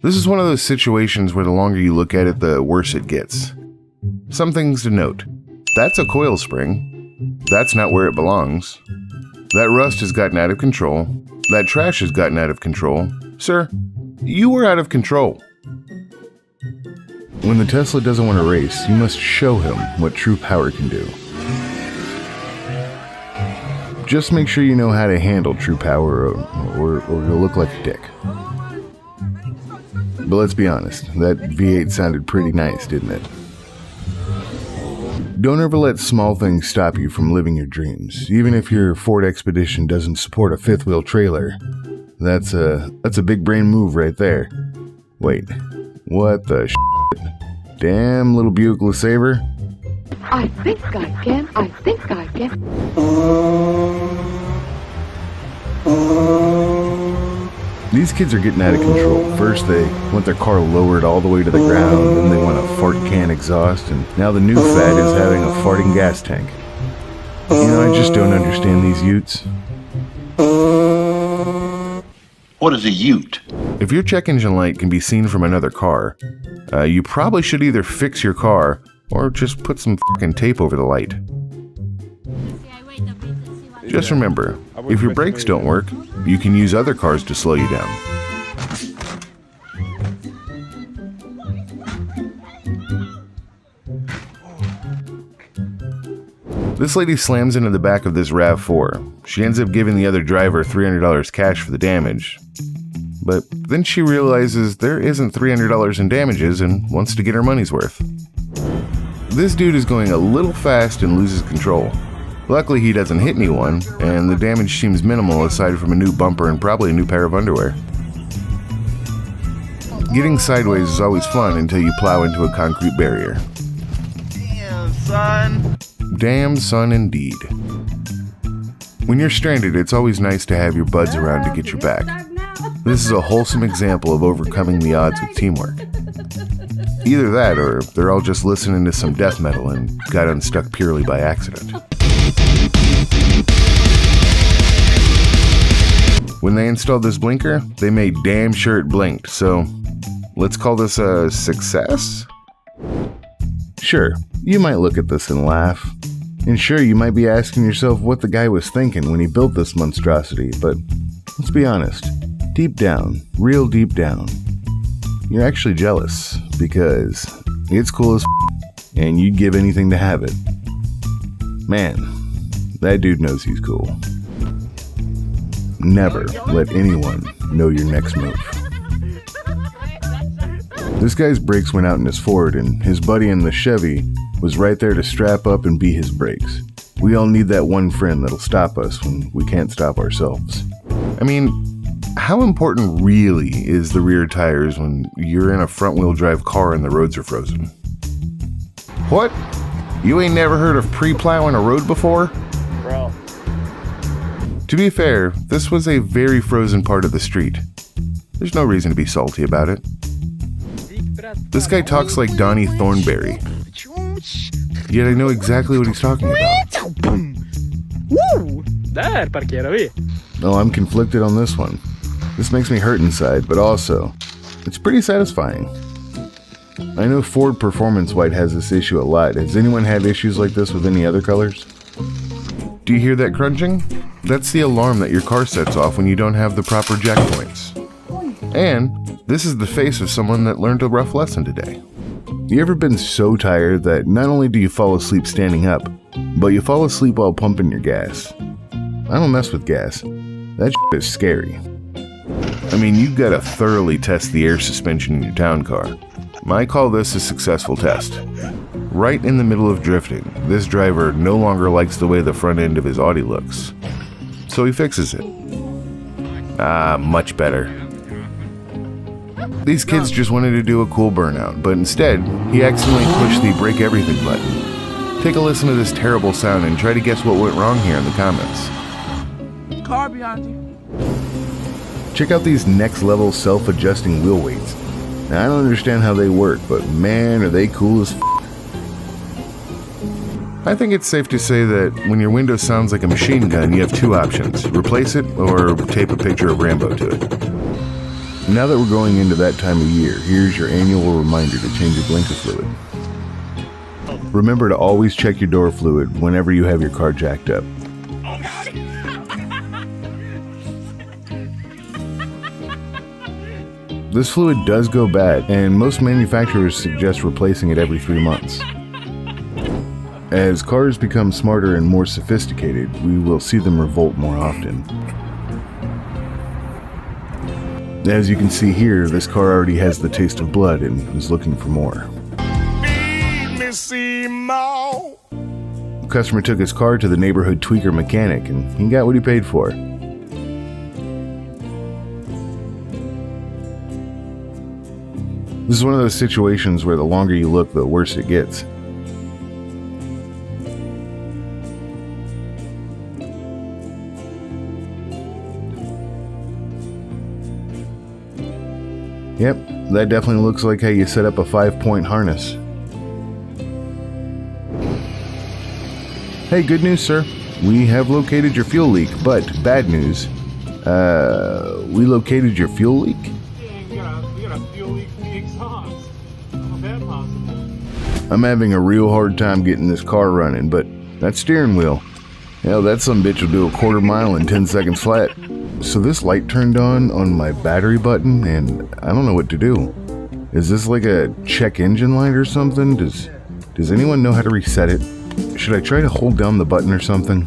This is one of those situations where the longer you look at it, the worse it gets. Some things to note. That's a coil spring. That's not where it belongs. That rust has gotten out of control. That trash has gotten out of control. Sir, you were out of control. When the Tesla doesn't want to race, you must show him what true power can do. Just make sure you know how to handle true power or you'll look like a dick. But let's be honest, that V8 sounded pretty nice, didn't it? Don't ever let small things stop you from living your dreams. Even if your Ford Expedition doesn't support a fifth-wheel trailer, that's a big brain move right there. Wait, what the shit? Damn little Buick LeSabre? I think I can. These kids are getting out of control. First they want their car lowered all the way to the ground, then they want a fart can exhaust, and now the new fad is having a farting gas tank. You know, I just don't understand these utes. What is a ute? If your check engine light can be seen from another car, you probably should either fix your car or just put some fucking tape over the light. Just remember, if your brakes don't work, you can use other cars to slow you down. This lady slams into the back of this RAV4. She ends up giving the other driver $300 cash for the damage. But then she realizes there isn't $300 in damages and wants to get her money's worth. This dude is going a little fast and loses control. Luckily he doesn't hit anyone, and the damage seems minimal aside from a new bumper and probably a new pair of underwear. Getting sideways is always fun until you plow into a concrete barrier. Damn, son. Damn, son, indeed. When you're stranded, it's always nice to have your buds around to get your back. This is a wholesome example of overcoming the odds with teamwork. Either that, or they're all just listening to some death metal and got unstuck purely by accident. When they installed this blinker, they made damn sure it blinked, so let's call this a success? Sure, you might look at this and laugh. And sure, you might be asking yourself what the guy was thinking when he built this monstrosity, but let's be honest. Deep down, real deep down, you're actually jealous because it's cool as and you'd give anything to have it. Man, that dude knows he's cool. Never let anyone know your next move. This guy's brakes went out in his Ford, and his buddy in the Chevy was right there to strap up and be his brakes. We all need that one friend that'll stop us when we can't stop ourselves. I mean, how important really is the rear tires when you're in a front-wheel drive car and the roads are frozen? What? You ain't never heard of pre-plowing a road before? Bro. To be fair, this was a very frozen part of the street. There's no reason to be salty about it. This guy talks like Donnie Thornberry. Yet I know exactly what he's talking about. Där parkerar vi. Oh, I'm conflicted on this one. This makes me hurt inside, but also, it's pretty satisfying. I know Ford Performance White has this issue a lot. Has anyone had issues like this with any other colors? Do you hear that crunching? That's the alarm that your car sets off when you don't have the proper jack points. And this is the face of someone that learned a rough lesson today. You ever been so tired that not only do you fall asleep standing up, but you fall asleep while pumping your gas? I don't mess with gas. That shit is scary. I mean, you've got to thoroughly test the air suspension in your town car. I call this a successful test. Right in the middle of drifting, this driver no longer likes the way the front end of his Audi looks. So he fixes it. Much better. These kids just wanted to do a cool burnout, but instead, he accidentally pushed the break everything button. Take a listen to this terrible sound and try to guess what went wrong here in the comments. Car behind you. Check out these next level self-adjusting wheel weights. Now, I don't understand how they work, but man, are they cool as f***. I think it's safe to say that when your window sounds like a machine gun, you have two options. Replace it or tape a picture of Rambo to it. Now that we're going into that time of year, here's your annual reminder to change your blinker fluid. Remember to always check your door fluid whenever you have your car jacked up. This fluid does go bad, and most manufacturers suggest replacing it every 3 months. As cars become smarter and more sophisticated, we will see them revolt more often. As you can see here, this car already has the taste of blood and is looking for more. The customer took his car to the neighborhood tweaker mechanic and he got what he paid for. This is one of those situations where the longer you look, the worse it gets. Yep, that definitely looks like how you set up a 5-point harness. Hey, good news, sir. We have located your fuel leak, but bad news. We located your fuel leak? We got a fuel leak in the exhaust. How's that possible? I'm having a real hard time getting this car running, but that steering wheel, hell, that sumbitch will do a 1/4 mile in 10 seconds flat. So this light turned on my battery button, and I don't know what to do. Is this like a check engine light or something? Does anyone know how to reset it? Should I try to hold down the button or something?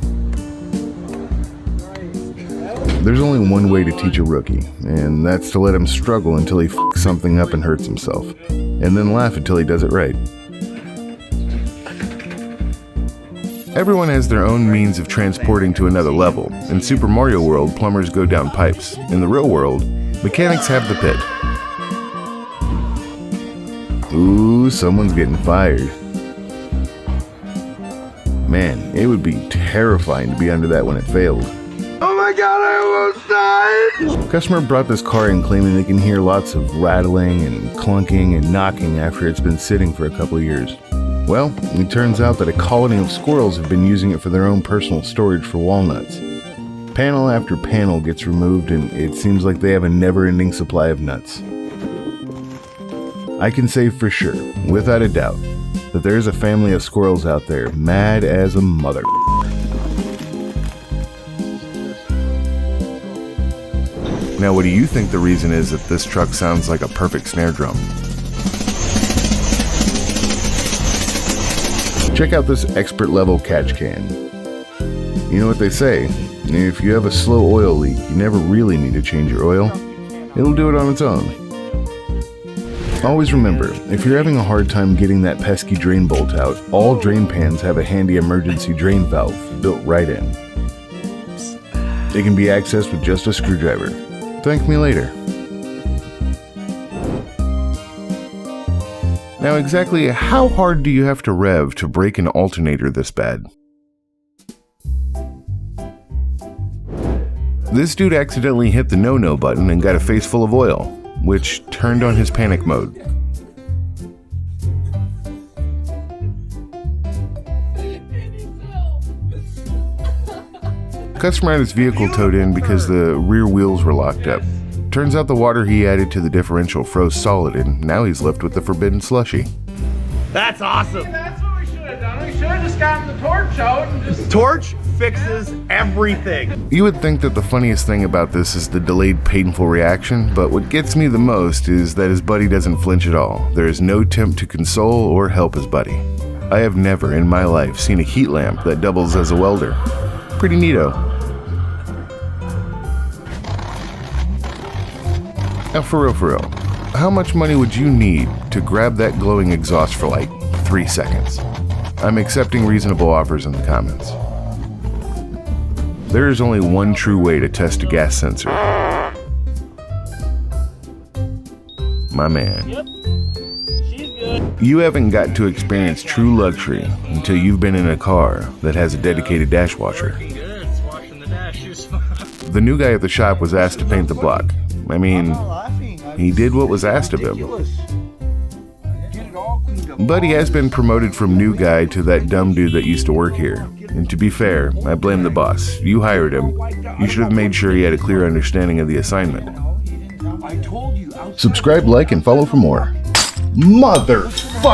There's only one way to teach a rookie, and that's to let him struggle until he f***s something up and hurts himself, and then laugh until he does it right. Everyone has their own means of transporting to another level. In Super Mario World, plumbers go down pipes. In the real world, mechanics have the pit. Ooh, someone's getting fired. Man, it would be terrifying to be under that when it failed. Oh my god, I almost died! Customer brought this car in claiming they can hear lots of rattling and clunking and knocking after it's been sitting for a couple of years. Well, it turns out that a colony of squirrels have been using it for their own personal storage for walnuts. Panel after panel gets removed and it seems like they have a never-ending supply of nuts. I can say for sure, without a doubt, that there is a family of squirrels out there mad as a mother. Now, what do you think the reason is that this truck sounds like a perfect snare drum? Check out this expert level catch can. You know what they say, if you have a slow oil leak, you never really need to change your oil. It'll do it on its own. Always remember, if you're having a hard time getting that pesky drain bolt out, all drain pans have a handy emergency drain valve built right in. It can be accessed with just a screwdriver. Thank me later. Now, exactly how hard do you have to rev to break an alternator this bad? This dude accidentally hit the no-no button and got a face full of oil, which turned on his panic mode. Customer had his vehicle towed in because the rear wheels were locked up. Turns out the water he added to the differential froze solid and now he's left with the forbidden slushy. That's awesome. That's what we should have done. We should have just gotten the torch out and just... Torch fixes everything. You would think that the funniest thing about this is the delayed painful reaction, but what gets me the most is that his buddy doesn't flinch at all. There is no attempt to console or help his buddy. I have never in my life seen a heat lamp that doubles as a welder. Pretty neato. Now for real, how much money would you need to grab that glowing exhaust for like 3 seconds? I'm accepting reasonable offers in the comments. There is only one true way to test a gas sensor. My man. Yep. She's good. You haven't got to experience true luxury until you've been in a car that has a dedicated dash washer. Good. It's washing the dashes. The new guy at the shop was asked to paint the block. I mean, he did what was asked of him. But he has been promoted from new guy to that dumb dude that used to work here. And to be fair, I blame the boss. You hired him. You should have made sure he had a clear understanding of the assignment. I told Subscribe, like, and follow for more. Motherfucker!